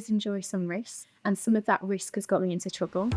always enjoy some risk, and some of that risk has got me into trouble.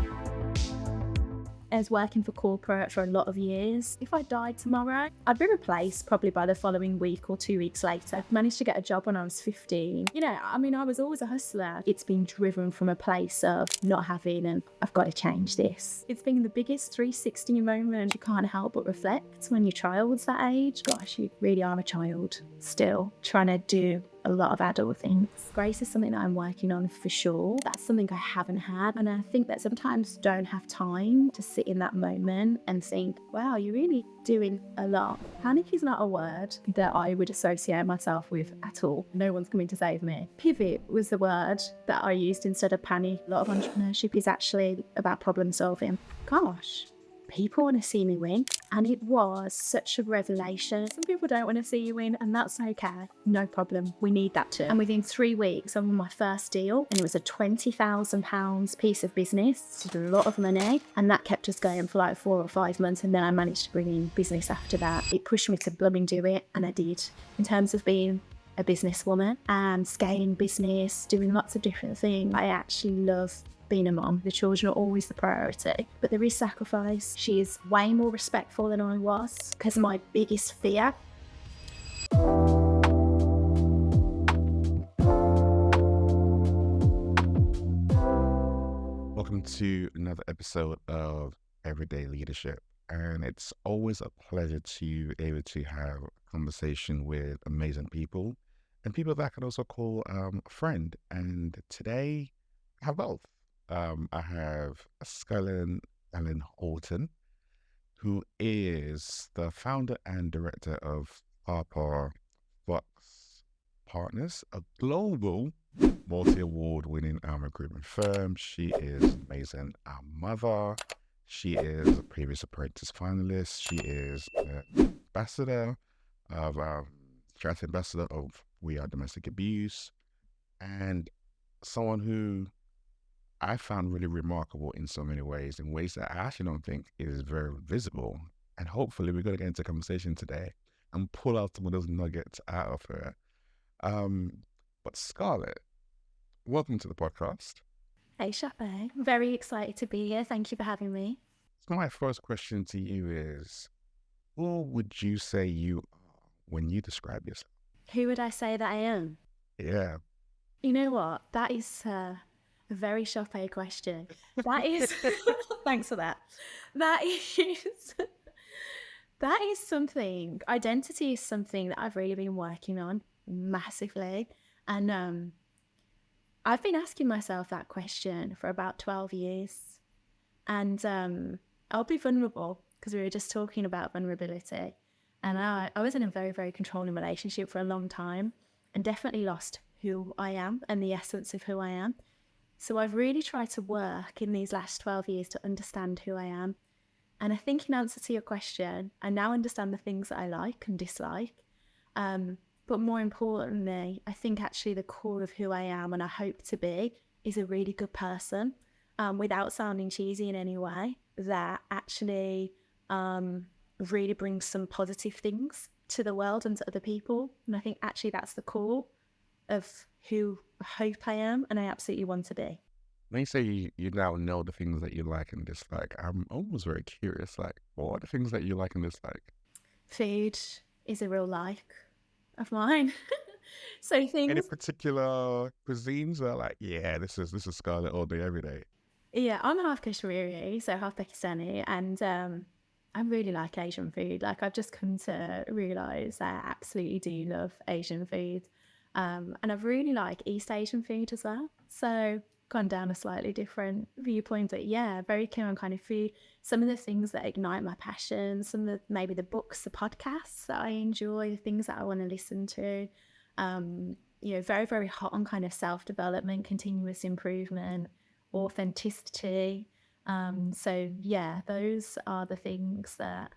I was working for corporate for a lot of years. If I died tomorrow, I'd be replaced probably by the following week or 2 weeks later. I managed to get a job when I was 15. I was always a hustler. It's been driven from a place of not having, and I've got to change this. It's been the biggest 360 moment. You can't help but reflect when your child's that age. Gosh, you really are a child still, trying to do a lot of adult things. Grace is something that I'm working on for sure. That's something I haven't had. And I think that sometimes don't have time to sit in that moment and think, wow, you're really doing a lot. Panic is not a word that I would associate myself with at all. No one's coming to save me. Pivot was the word that I used instead of panic. A lot of entrepreneurship is actually about problem solving. Gosh, people want to see me win, and it was such a revelation. Some people don't want to see you win, and that's okay. No problem. We need that too. And within 3 weeks, I won my first deal, and it was a £20,000 piece of business. It's a lot of money, and that kept us going for like 4 or 5 months, and then I managed to bring in business after that. It pushed me to blooming do it, and I did. In terms of being a businesswoman and scaling business, doing lots of different things, I actually love being a mom. The children are always the priority, but there is sacrifice. She is way more respectful than I was, because my biggest fear Welcome to another episode of Everyday Leadership, and it's always a pleasure to be able to have a conversation with amazing people and people that I can also call a friend. And today I have both. I have Scarlett Allen-Horton, who is the founder and director of Apar Vox Partners, a global multi-award winning recruitment firm. She is amazing mother. She is a previous Apprentice finalist. She is ambassador of charity ambassador of We Are Domestic Abuse, and someone who I found really remarkable in so many ways, in ways that I actually don't think is very visible. And hopefully we're going to get into a conversation today and pull out some of those nuggets out of her. But Scarlett, welcome to the podcast. Hey, Chape. Very excited to be here. Thank you for having me. So my first question to you is, who would you say you are when you describe yourself? Who would I say that I am? Yeah. You know what? That is a very Chape question. That is, thanks for that. That is something, identity is something that I've really been working on massively. And I've been asking myself that question for about 12 years. And I'll be vulnerable, because we were just talking about vulnerability. And I was in a very, very controlling relationship for a long time, and definitely lost who I am and the essence of who I am. So I've really tried to work in these last 12 years to understand who I am. And I think in answer to your question, I now understand the things that I like and dislike. But more importantly, I think actually the core of who I am and I hope to be is a really good person, without sounding cheesy in any way, that actually really brings some positive things to the world and to other people. And I think actually that's the core of who I hope I am and I absolutely want to be. When you say you now know the things that you like and dislike, I'm almost very curious, like, what are the things that you like and dislike? Food is a real like of mine. So things... Any particular cuisines are like, yeah, this is Scarlett all day, every day? Yeah, I'm half Kashmiri, so half Pakistani, and I really like Asian food. Like, I've just come to realise that I absolutely do love Asian food. And I really like East Asian food as well. So gone down a slightly different viewpoint, but yeah, very keen on kind of food. Some of the things that ignite my passion, some of maybe the books, the podcasts that I enjoy, the things that I want to listen to. Very, very hot on kind of self-development, continuous improvement, authenticity. So yeah, those are the things that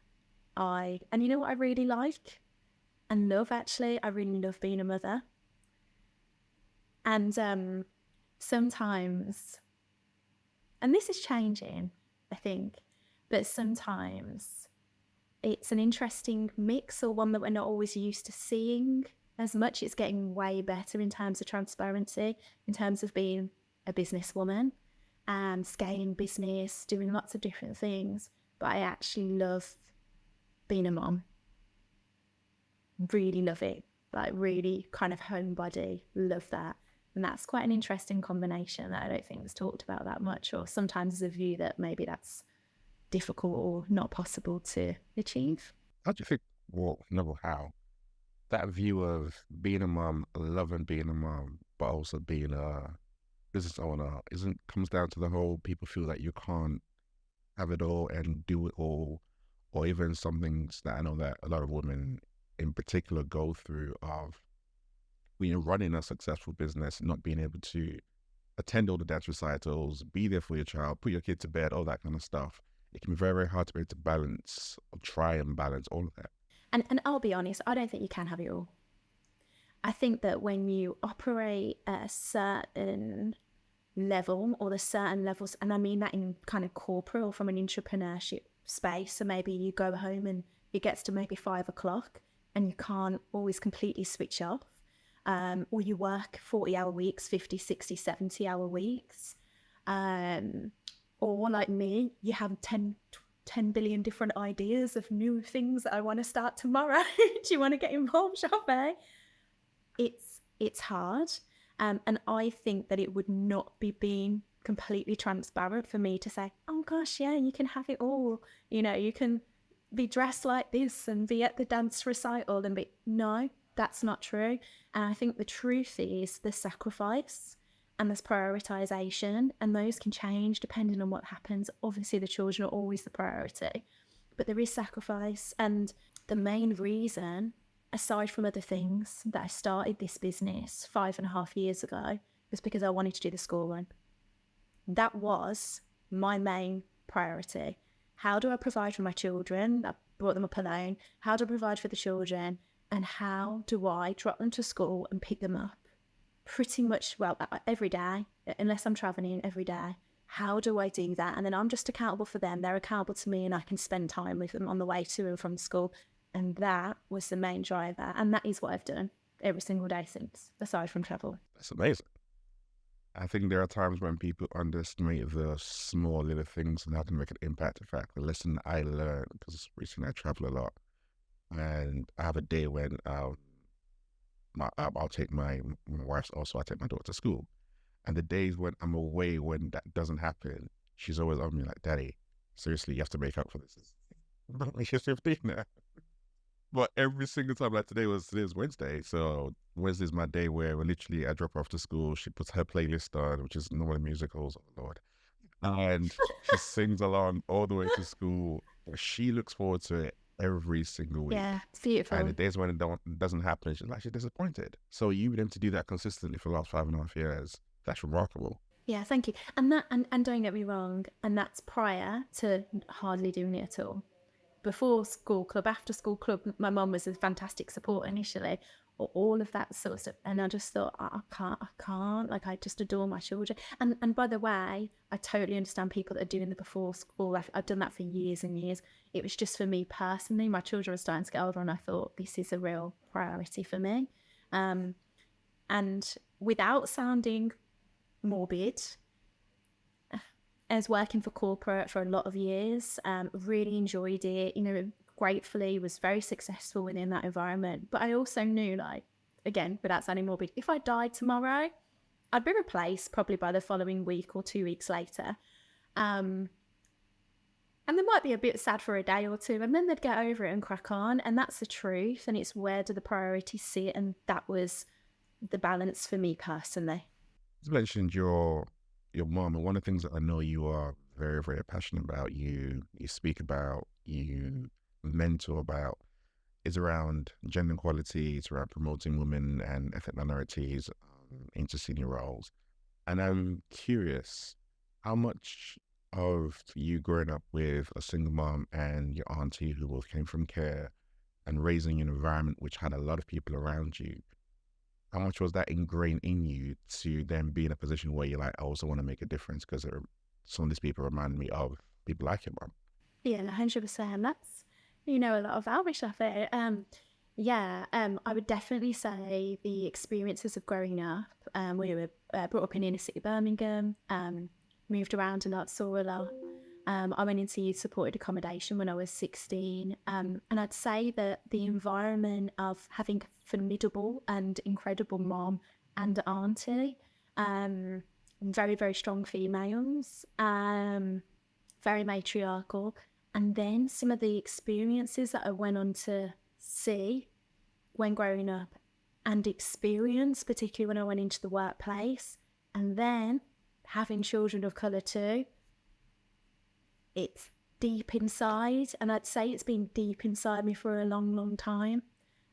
and you know what I really like and love, actually? I really love being a mother. And sometimes, and this is changing, I think, but sometimes it's an interesting mix, or one that we're not always used to seeing as much it's getting way better in terms of transparency, in terms of being a businesswoman and scaling business, doing lots of different things. But I actually love being a mom. Really love it. Like really kind of homebody, love that. And that's quite an interesting combination that I don't think was talked about that much, or sometimes there's a view that maybe that's difficult or not possible to achieve. How do you think, well, no, how? That view of being a mom, loving being a mom, but also being a business owner, isn't comes down to the whole people feel that you can't have it all and do it all, or even some things that I know that a lot of women in particular go through of when you're running a successful business, not being able to attend all the dance recitals, be there for your child, put your kid to bed, all that kind of stuff. It can be very, very hard to be able to balance or try and balance all of that. And I'll be honest, I don't think you can have it all. I think that when you operate at a certain level, or the certain levels, and I mean that in kind of corporate or from an entrepreneurship space, so maybe you go home and it gets to maybe 5 o'clock and you can't always completely switch off, or you work 40-hour weeks, 50, 60, 70-hour weeks, or like me, you have 10 billion different ideas of new things that I want to start tomorrow. Do you want to get involved, Sharpe? It's hard. And I think that it would not be being completely transparent for me to say, oh gosh, yeah, you can have it all. You know, you can be dressed like this and be at the dance recital and be, no, that's not true. And I think the truth is the sacrifice and there's prioritization, and those can change depending on what happens. Obviously, the children are always the priority, but there is sacrifice. And the main reason, aside from other things, that I started this business 5.5 years ago was because I wanted to do the school run. That was my main priority. How do I provide for my children? I brought them up alone. How do I provide for the children? And how do I drop them to school and pick them up? Pretty much, well, every day, unless I'm traveling every day. How do I do that? And then I'm just accountable for them. They're accountable to me, and I can spend time with them on the way to and from school. And that was the main driver. And that is what I've done every single day since, aside from travel. That's amazing. I think there are times when people underestimate the small little things and how can make an impact. In fact, the lesson I learned, because recently I travel a lot, and I have a day when I'll take my wife's also, I take my daughter to school. And the days when I'm away, when that doesn't happen, she's always on me like, Daddy, seriously, you have to make up for this. She's 15 now. But every single time, like today's Wednesday. So Wednesday's my day where literally I drop her off to school. She puts her playlist on, which is normally musicals, oh Lord. And she sings along all the way to school. She looks forward to it every single week. Yeah, it's beautiful. And the days when it doesn't happen, she's actually disappointed. So you were able to do that consistently for the last 5.5 years. That's remarkable. Yeah, thank you. And that, and don't get me wrong, and that's prior to hardly doing it at all. Before school club, after school club, my mum was a fantastic support initially, or all of that sort of stuff. And I just thought, I can't, like, I just adore my children. And by the way, I totally understand people that are doing the before school. I've done that for years and years. It was just for me personally. My children were starting to get older, and I thought, this is a real priority for me. And without sounding morbid, I was working for corporate for a lot of years, really enjoyed it, you know, gratefully was very successful within that environment. But I also knew, like, again, without sounding morbid, if I died tomorrow, I'd be replaced probably by the following week or 2 weeks later. And they might be a bit sad for a day or two, and then they'd get over it and crack on. And that's the truth. And it's where do the priorities sit? And that was the balance for me personally. You mentioned your mom, and one of the things that I know you are very, very passionate about, you speak about, you mentor about, is around gender equality. It's around promoting women and ethnic minorities into senior roles. And I'm curious, how much of you growing up with a single mom and your auntie who both came from care and raising in an environment which had a lot of people around you, how much was that ingrained in you to then be in a position where you're like, I also want to make a difference because some of these people remind me of people like your mom? Yeah, 100%. That's, you know, a lot of Irish stuff there. Yeah, I would definitely say the experiences of growing up. We were brought up in inner city Birmingham, moved around a lot, saw a lot. I went into youth supported accommodation when I was 16. And I'd say that the environment of having formidable and incredible mom and auntie, um, very, very strong females, very matriarchal. And then some of the experiences that I went on to see when growing up and experience, particularly when I went into the workplace, and then having children of colour too, it's deep inside. And I'd say it's been deep inside me for a long, long time,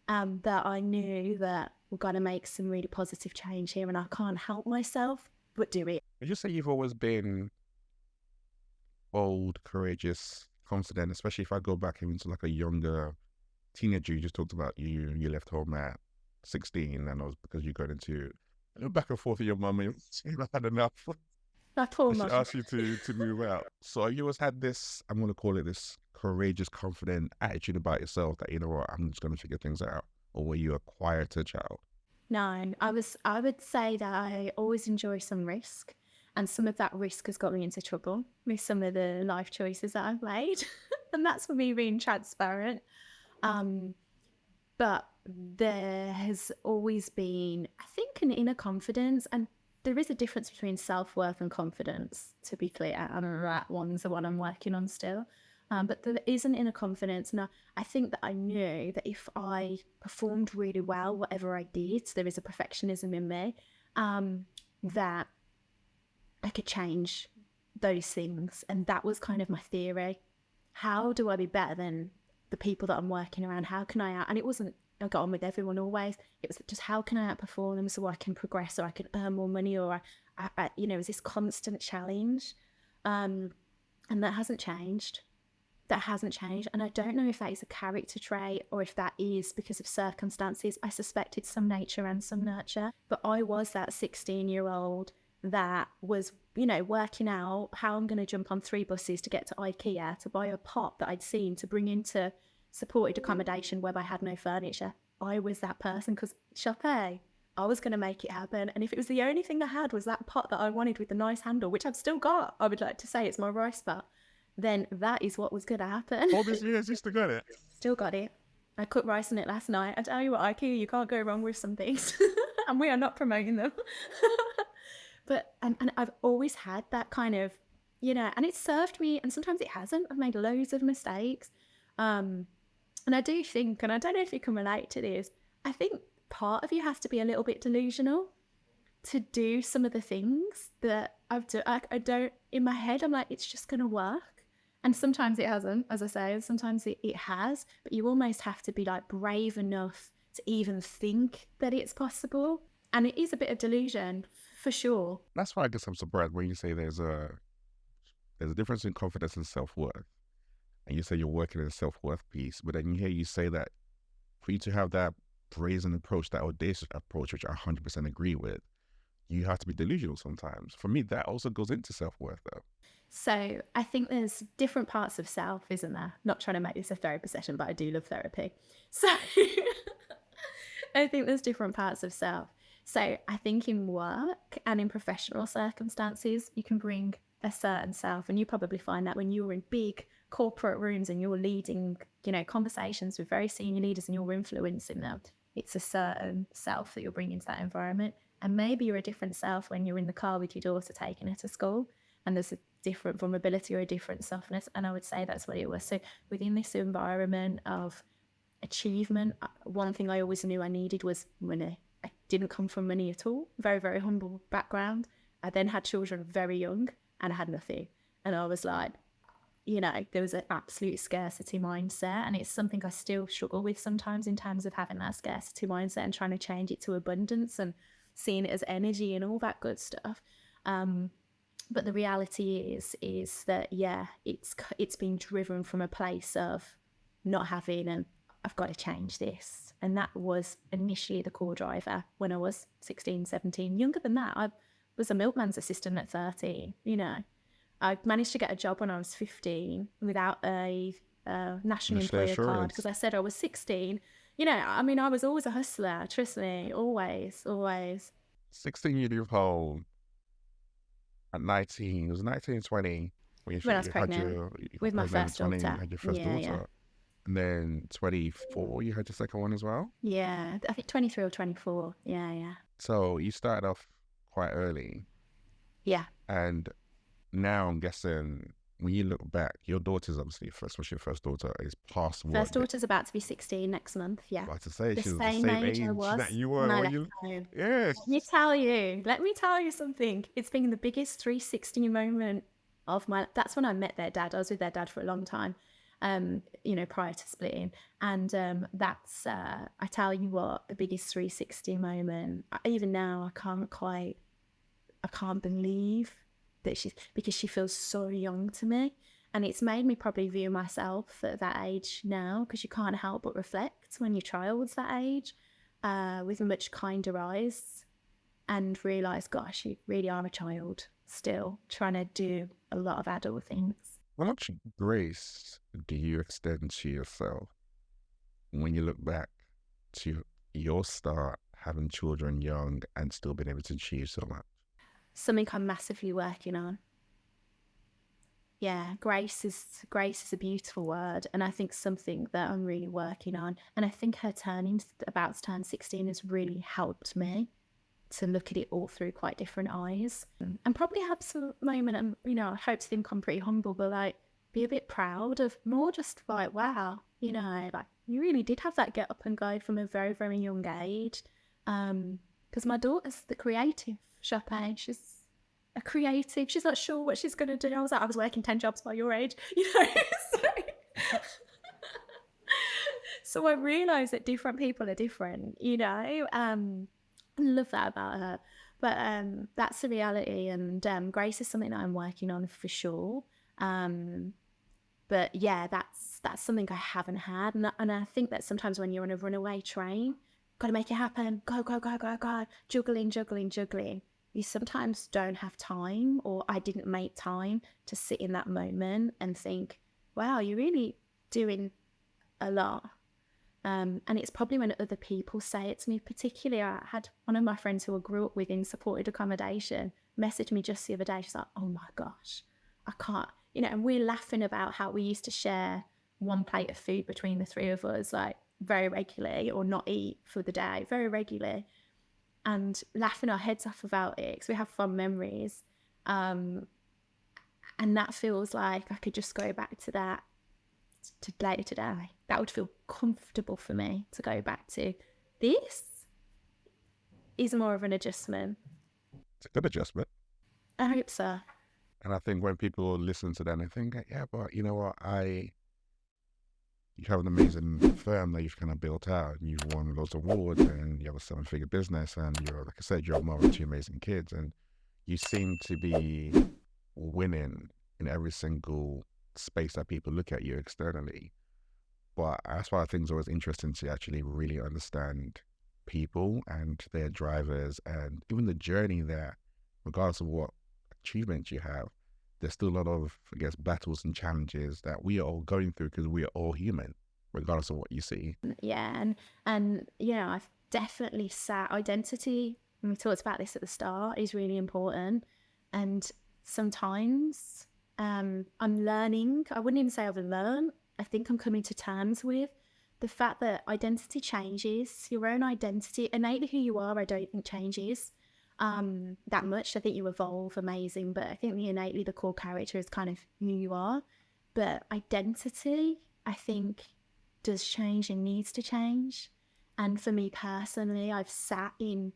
that I knew that we've got to make some really positive change here and I can't help myself but do it. Would you say you've always been bold, courageous, confident, especially if I go back even to like a younger teenager? You just talked about you left home at 16 and it was because you got into back and forth with your mum and you had enough. My poor She mum. asked you to move out. So you always had this, I'm going to call it this courageous, confident attitude about yourself that, you know what, I'm just going to figure things out? Or were you a quieter child? No, I would say that I always enjoy some risk. And some of that risk has got me into trouble with some of the life choices that I've made. And that's for me being transparent. Um, but there has always been, I think, an inner confidence. And there is a difference between self-worth and confidence, to be clear. And that one's the one I'm working on still. But there is an inner confidence. And I think that I knew that if I performed really well, whatever I did, there is a perfectionism in me, that I could change those things. And that was kind of my theory. How do I be better than the people that I'm working around? How can I and it wasn't I got on with everyone always. It was just how can I outperform them so I can progress, or I can earn more money, or it was this constant challenge. And that hasn't changed. And I don't know if that is a character trait or if that is because of circumstances. I suspect it's some nature and some nurture. But I was that 16-year-old that was, working out how I'm going to jump on 3 buses to get to IKEA to buy a pot that I'd seen to bring into supported accommodation where I had no furniture. I was that person because, Chappé, I was going to make it happen. And if it was the only thing I had was that pot that I wanted with the nice handle, which I've still got, I would like to say it's my rice pot, then that is what was going to happen. All these years, you still got it? Still got it. I cooked rice in it last night. I tell you what, IKEA, you can't go wrong with some things. And we are not promoting them. But, and I've always had that kind of, and it's served me, and sometimes it hasn't. I've made loads of mistakes. And I do think, and I don't know if you can relate to this, I think part of you has to be a little bit delusional to do some of the things that I've done. I don't, in my head, I'm like, it's just going to work. And sometimes it hasn't, as I say, and sometimes it has, but you almost have to be like brave enough to even think that it's possible. And it is a bit of delusion, for sure. That's why I guess I'm surprised when you say there's a difference in confidence and self-worth. And you say you're working in a self-worth piece, but then you hear you say that for you to have that brazen approach, that audacious approach, which I 100% agree with, you have to be delusional sometimes. For me, that also goes into self-worth though. So I think there's different parts of self, isn't there? Not trying to make this a therapy session, but I do love therapy. So I think there's different parts of self. So I think in work and in professional circumstances, you can bring a certain self, and you probably find that when you're in big corporate rooms and you're leading, conversations with very senior leaders and you're influencing them, it's a certain self that you're bringing to that environment. And maybe you're a different self when you're in the car with your daughter taking her to school, and there's a different vulnerability or a different softness. And I would say that's what it was. So within this environment of achievement, one thing I always knew I needed was money. I didn't come from money at all. Very, very humble background. I then had children very young and I had nothing. And I was like, there was an absolute scarcity mindset. And it's something I still struggle with sometimes in terms of having that scarcity mindset and trying to change it to abundance and seeing it as energy and all that good stuff. But the reality is that, it's been driven from a place of not having, and I've got to change this. And that was initially the core driver when I was 16, 17. Younger than that, I was a milkman's assistant at 13, I managed to get a job when I was 15 without a national employer card because I said I was 16. I mean, I was always a hustler, trust me, always, always. 16-year home at 19, it was 19, 20 when When I was you had pregnant you got with my pregnant, first 20, you daughter. had your first Yeah, yeah. daughter, and then 24, you had your second one as well. Yeah, I think 23 or 24. Yeah, yeah. So you started off quite early, Yeah. and now I'm guessing when you look back, your daughter's obviously first, was your first daughter, is past what? First daughter's about to be 16 next month. Yeah. Like to say, The she was the same same age I age that was you when were I when left you. home. Yes. Let me tell you something. It's been the biggest 360 moment of my, that's when I met their dad. I was with their dad for a long time, prior to splitting. And that's, I tell you what, the biggest 360 moment. Even now, I can't believe that because she feels so young to me. And it's made me probably view myself at that age now, because you can't help but reflect when your child's that age, with much kinder eyes, and realise, gosh, you really are a child still, trying to do a lot of adult things. How much grace do you extend to yourself when you look back to your start having children young and still being able to achieve so much? Something I'm massively working on. Yeah, grace is a beautiful word, and I think something that I'm really working on. And I think her about to turn 16 has really helped me to look at it all through quite different eyes, and probably have some moment. And I hope to think I'm pretty humble, but like be a bit proud of more, just like, wow, like you really did have that get up and go from a very, very young age. Because my daughter's the creative, Chopin. She's a creative. She's not sure what she's going to do. I was working 10 jobs by your age, so, so I realise that different people are different, I love that about her. But that's the reality, and grace is something that I'm working on for sure. But yeah, that's something I haven't had, and I think that sometimes when you're on a runaway train, got to make it happen, go, go, go, go, go, juggling, juggling, juggling. You sometimes don't have time, or I didn't make time to sit in that moment and think, wow, you're really doing a lot. And it's probably when other people say it to me. Particularly, I had one of my friends who I grew up with in supported accommodation message me just the other day. She's like, oh my gosh, I can't, and we're laughing about how we used to share one plate of food between the three of us, like very regularly, or not eat for the day very regularly, and laughing our heads off about it because we have fond memories. And that feels like I could just go back to that later today. That would feel comfortable for me to go back to. This is more of an adjustment. It's a good adjustment. I hope so. And I think when people listen to that, they think, yeah, but you know what, you have an amazing firm that you've kind of built out, and you've won lots of awards, and you have a 7-figure business, and you're, like I said, you're a mom of 2 amazing kids, and you seem to be winning in every single space that people look at you externally. But that's why I think it's always interesting to actually really understand people and their drivers, and even the journey there, regardless of what achievements you have, there's still a lot of, I guess, battles and challenges that we are all going through because we are all human, regardless of what you see. Yeah, and I've definitely sat identity, and we talked about this at the start, is really important. And sometimes I'm learning. I wouldn't even say I've learned. I think I'm coming to terms with the fact that identity changes. Your own identity, innately who you are, I don't think changes that much. I think you evolve amazing, but I think the core character is kind of who you are. But identity, I think, does change and needs to change. And for me personally, I've sat in,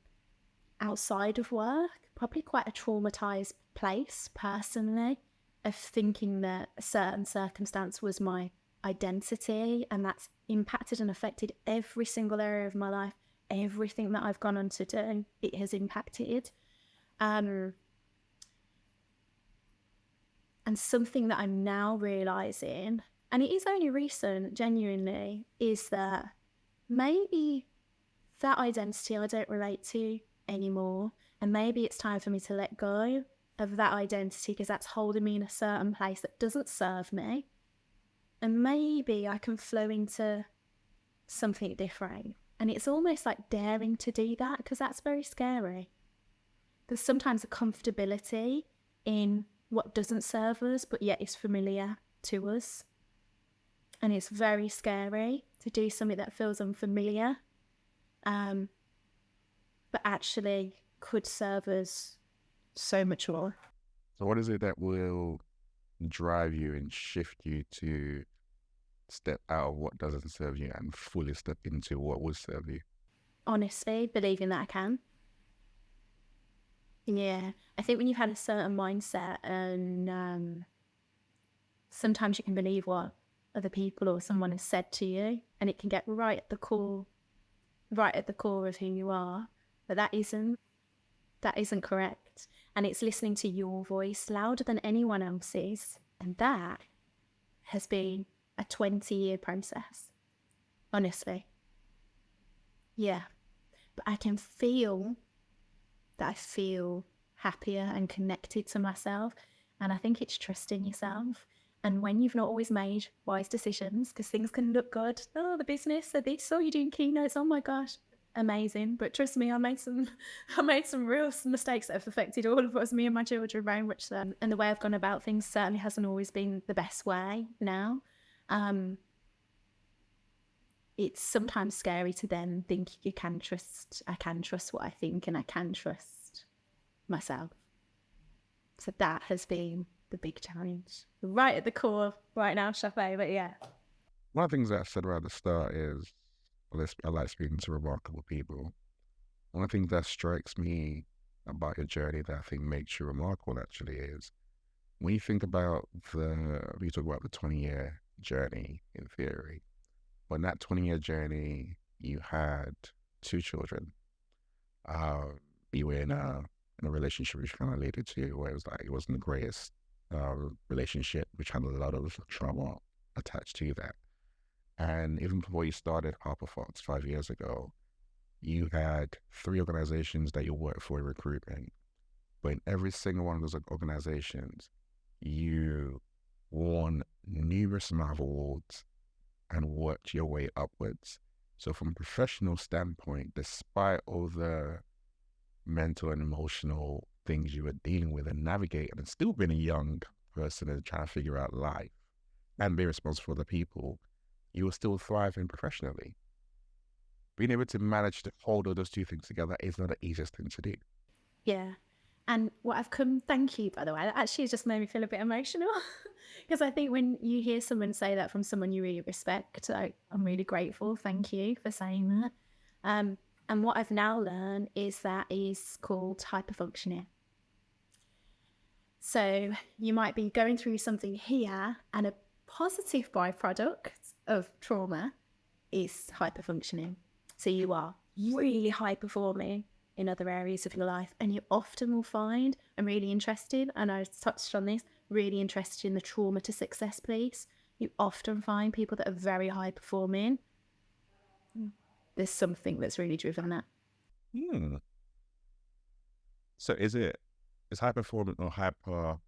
outside of work, probably quite a traumatized place personally, of thinking that a certain circumstance was my identity, and that's impacted and affected every single area of my life. Everything that I've gone on to do, it has impacted. And something that I'm now realising, and it is only recent, genuinely, is that maybe that identity I don't relate to anymore. And maybe it's time for me to let go of that identity, because that's holding me in a certain place that doesn't serve me. And maybe I can flow into something different. And it's almost like daring to do that, because that's very scary. There's sometimes a comfortability in what doesn't serve us, but yet is familiar to us. And it's very scary to do something that feels unfamiliar, but actually could serve us so much more. So what is it that will drive you and shift you to step out of what doesn't serve you and fully step into what will serve you? Honestly, believing that I can. Yeah, I think when you've had a certain mindset, and sometimes you can believe what other people or someone has said to you, and it can get right at the core of who you are, but that isn't correct. And it's listening to your voice louder than anyone else's, and that has been a 20-year process, honestly. Yeah, but I can feel that I feel happier and connected to myself. And I think it's trusting yourself. And when you've not always made wise decisions, because things can look good, oh, the business, so this, oh, you're doing keynotes, oh my gosh, amazing. But trust me, I made some real mistakes that have affected all of us, me and my children, very much so. And the way I've gone about things certainly hasn't always been the best way now. It's sometimes scary to then think I can trust what I think, and I can trust myself. So that has been the big challenge. Right at the core right now, Chafe, but yeah. One of the things that I said right at the start is I like speaking to remarkable people. One of the things that strikes me about your journey that I think makes you remarkable actually is when you think about you talk about the 20-year journey in theory, but in that 20-year journey, you had 2 children. You were in a relationship which kind of related to where it was like it wasn't the greatest relationship, which had a lot of trauma attached to that. And even before you started Harper Fox 5 years ago, you had 3 organizations that you worked for in recruitment. But in every single one of those organizations, you won numerous amount of awards and worked your way upwards. So from a professional standpoint, despite all the mental and emotional things you were dealing with and navigating and still being a young person and trying to figure out life and be responsible for the people, you were still thriving professionally. Being able to manage to hold all those 2 things together is not the easiest thing to do. Yeah. And thank you, by the way, that actually just made me feel a bit emotional. Because I think when you hear someone say that from someone you really respect, I'm really grateful. Thank you for saying that. And what I've now learned is that is called hyperfunctioning. So you might be going through something here, and a positive byproduct of trauma is hyperfunctioning. So you are really high performing in other areas of your life, and you often will find, I'm really interested, and I touched on this, really interested in the trauma to success piece. You often find people that are very high performing, there's something that's really driven that. So is high performing or hyper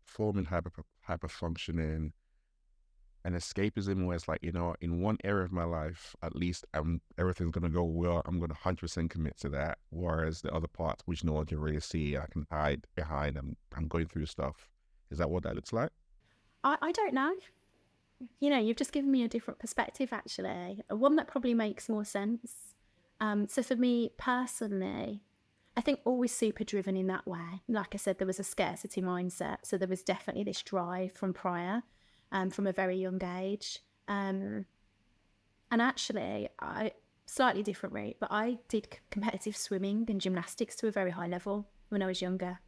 functioning and escapism where it's like, in one area of my life, at least everything's going to go well. I'm going to 100% commit to that. Whereas the other parts, which no one can really see, I can hide behind. I'm going through stuff. Is that what that looks like? I don't know. You've just given me a different perspective, actually. One that probably makes more sense. So for me personally, I think always super driven in that way. Like I said, there was a scarcity mindset. So there was definitely this drive from prior. From a very young age. And actually, slightly different route, but I did competitive swimming and gymnastics to a very high level when I was younger.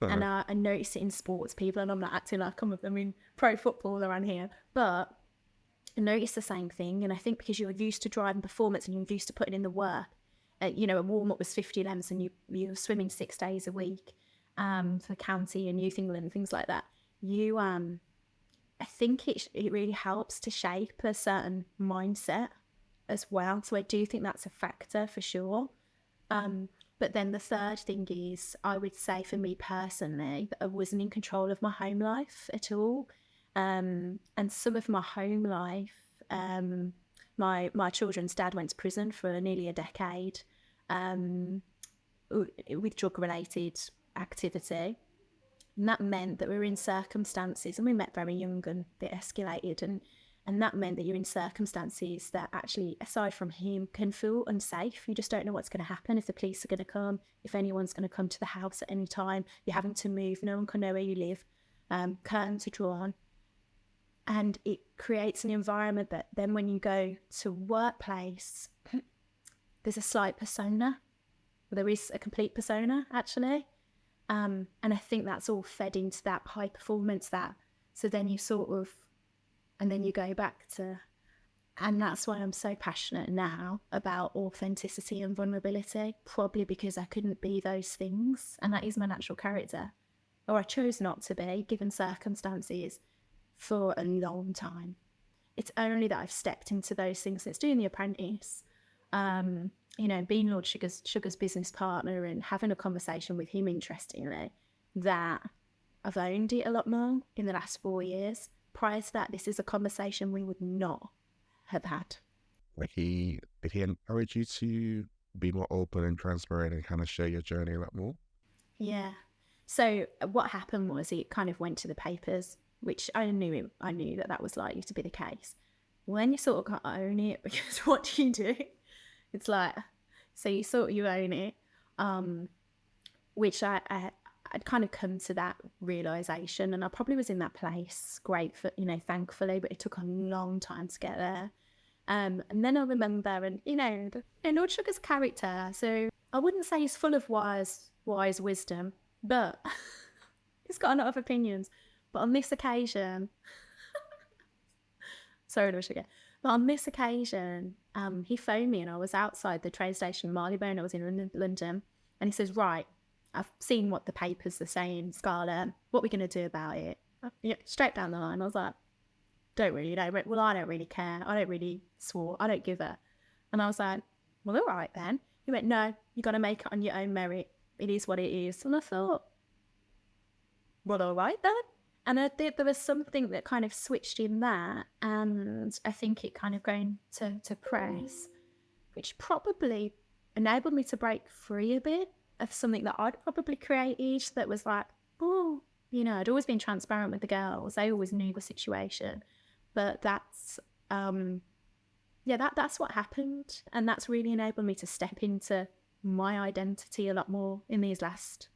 And I noticed it in sports people, and I'm not acting like I'm in pro football around here, but I noticed the same thing. And I think because you're used to driving performance and you're used to putting in the work, a warm-up was 50 lengths and you were swimming 6 days a week for county and youth England and things like that. I think it really helps to shape a certain mindset as well. So I do think that's a factor for sure. But then the third thing is, I would say for me personally, that I wasn't in control of my home life at all. And some of my home life My children's dad went to prison for nearly a decade with drug-related activity. And that meant that we were in circumstances, and we met very young and a bit escalated, and that meant that you're in circumstances that actually, aside from him, can feel unsafe. You just don't know what's going to happen, if the police are going to come, if anyone's going to come to the house at any time. You're having to move, no one can know where you live, curtains are drawn. And it creates an environment that then when you go to workplace, there's a slight persona. There is a complete persona, actually. And I think that's all fed into that high performance so then you sort of, and then you go back to, and that's why I'm so passionate now about authenticity and vulnerability, probably because I couldn't be those things. And that is my natural character, or I chose not to be, given circumstances, for a long time. It's only that I've stepped into those things since doing The Apprentice, being Lord Sugar's business partner and having a conversation with him, interestingly, that I've owned it a lot more in the last 4 years. Prior to that, this is a conversation we would not have had. Did he encourage you to be more open and transparent and kind of share your journey a lot more? Yeah. So what happened was it kind of went to the papers, which I knew that was likely to be the case. When you sort of got to own it, because what do you do? It's like, so you own it, which I'd kind of come to that realisation, and I probably was in that place, thankfully, but it took a long time to get there. And then I remember, and Lord Sugar's character, so I wouldn't say he's full of wise wisdom, but he's got a lot of opinions. But on this occasion, sorry, Lord Sugar, but on this occasion, he phoned me, and I was outside the train station in Marylebone. I was in London, and he says, right, I've seen what the papers are saying, Scarlett, what are we going to do about it? Straight down the line. I was like, don't really know. Well, I don't really care. I don't really swore. I don't give a. And I was like, well, all right then. He went, no, you got to make it on your own merit. It is what it is. And I thought, well, all right then. And I think there was something that kind of switched in that, and I think it kind of going to press, which probably enabled me to break free a bit of something that I'd probably created that was like, I'd always been transparent with the girls. They always knew the situation. But that's what happened. And that's really enabled me to step into my identity a lot more in these last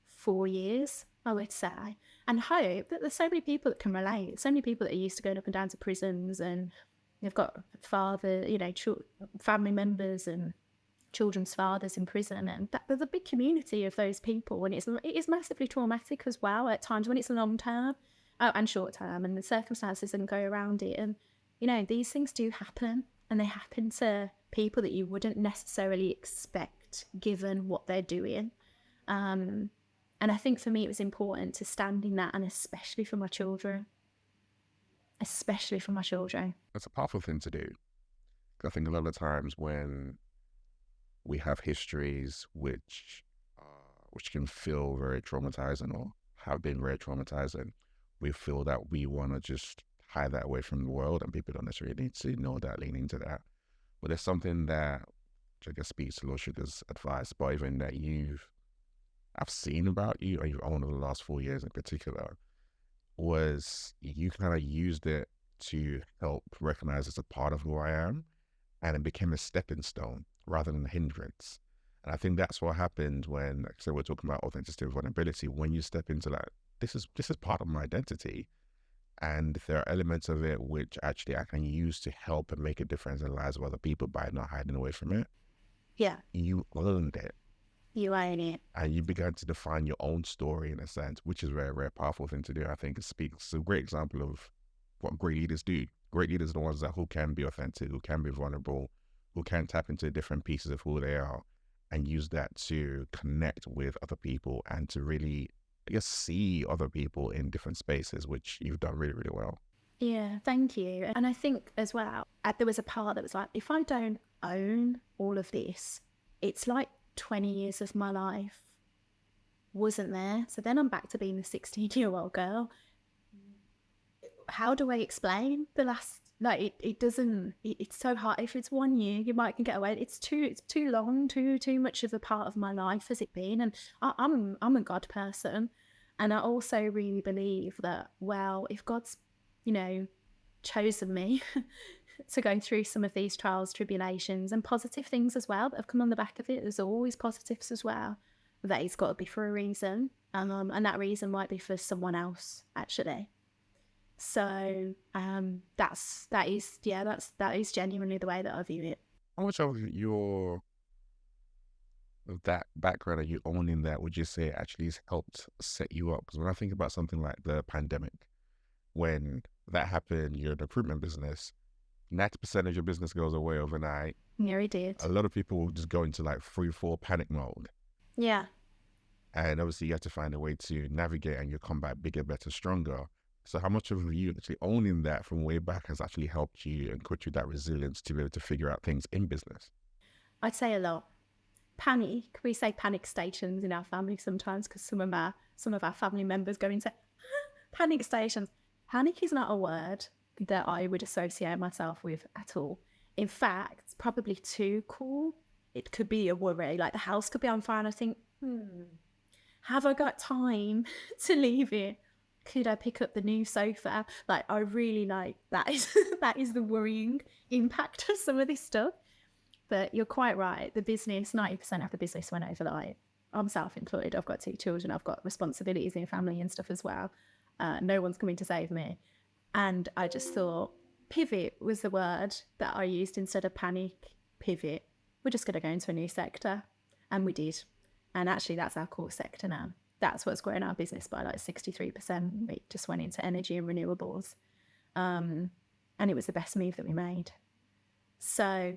4 years, I would say. And hope that there's so many people that can relate. So many people that are used to going up and down to prisons, and they've got family members and children's fathers in prison, and there's a big community of those people, and it is massively traumatic as well at times when it's long term and short term, and the circumstances that go around it. And these things do happen, and they happen to people that you wouldn't necessarily expect given what they're doing. And I think for me it was important to stand in that, and especially for my children. It's a powerful thing to do. I think a lot of times when we have histories which can feel very traumatizing or have been very traumatizing, we feel that we want to just hide that away from the world, and people don't necessarily need to know that, lean into that. But there's something that I guess speaks to Lord Sugar's advice, but even that I've seen about you, or you've owned over the last 4 years in particular, was you kind of used it to help recognize as a part of who I am, and it became a stepping stone rather than a hindrance. And I think that's what happened when, like I said, we're talking about authenticity and vulnerability. When you step into that, this is part of my identity, and there are elements of it which actually I can use to help and make a difference in the lives of other people by not hiding away from it. Yeah. You owned it. You own it. And you began to define your own story in a sense, which is a very, very powerful thing to do. I think it's a great example of what great leaders do. Great leaders are the ones who can be authentic, who can be vulnerable, who can tap into different pieces of who they are and use that to connect with other people and to really, I guess, see other people in different spaces, which you've done really, really well. Yeah, thank you. And I think as well, there was a part that was like, if I don't own all of this, it's like 20 years of my life wasn't there. So then I'm back to being the 16-year-old girl. How do I explain the last Like it doesn't. It's so hard. If it's 1 year, you might can get away. It's too long. Too much of a part of my life has it been. And I'm a God person, and I also really believe that, well, if God's, chosen me to go through some of these trials, tribulations, and positive things as well that have come on the back of it. There's always positives as well. That it's got to be for a reason, and that reason might be for someone else actually. So that is genuinely the way that I view it. How much of that background and you owning that would you say actually has helped set you up? Because when I think about something like the pandemic, when that happened, you're in the recruitment business, 90% of your business goes away overnight. Yeah, it did. A lot of people will just go into like 3-4 panic mode. Yeah. And obviously you have to find a way to navigate and you come back bigger, better, stronger. So how much of you actually owning that from way back has actually helped you and put you that resilience to be able to figure out things in business? I'd say a lot. Panic. We say panic stations in our family sometimes because some of our family members go into panic stations. Panic is not a word that I would associate myself with at all. In fact, it's probably too cool. It could be a worry. Like the house could be on fire and I think, have I got time to leave it? Could I pick up the new sofa? Like I really that is the worrying impact of some of this stuff. But you're quite right. The business, 90% of the business went over. Like I'm self-employed. I've got 2 children. I've got responsibilities in family and stuff as well. No one's coming to save me. And I just thought pivot was the word that I used instead of panic. Pivot. We're just going to go into a new sector. And we did. And actually that's our core sector now. That's what's grown our business by like 63%. We just went into energy and renewables. And it was the best move that we made. So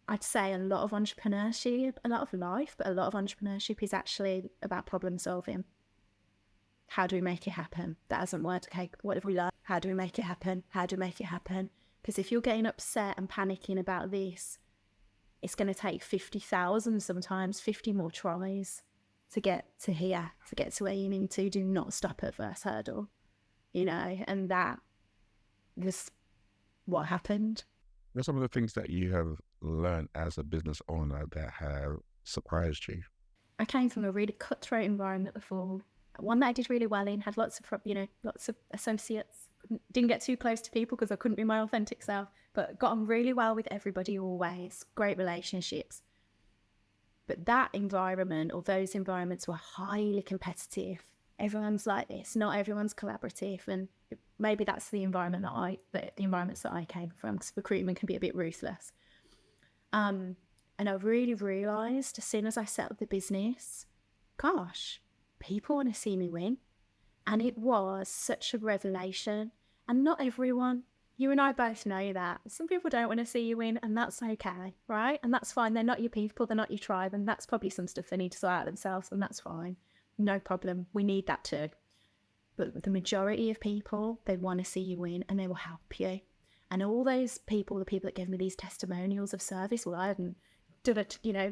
I'd say a lot of entrepreneurship, a lot of life, but a lot of entrepreneurship is actually about problem solving. How do we make it happen? That hasn't worked. Okay, what have we learned? How do we make it happen? How do we make it happen? Because if you're getting upset and panicking about this, it's going to take 50,000, sometimes 50 more tries to get to here, to get to where you need to. Do not stop at first hurdle, and that was what happened. What are some of the things that you have learned as a business owner that have surprised you? I came from a really cutthroat environment before. One that I did really well in, had lots of associates. Didn't get too close to people because I couldn't be my authentic self, but got on really well with everybody always. Great relationships. But that environment or those environments were highly competitive. Everyone's like this. Not everyone's collaborative. And maybe that's the environment the environments that I came from, because recruitment can be a bit ruthless. And I really realised as soon as I set up the business, gosh, people want to see me win. And it was such a revelation. And not everyone, you and I both know that. Some people don't want to see you win, and that's okay, right? And that's fine. They're not your people, they're not your tribe, and that's probably some stuff they need to sort out themselves, and that's fine. No problem. We need that too. But the majority of people, they want to see you win and they will help you. And all those people, the people that gave me these testimonials of service, well, I hadn't done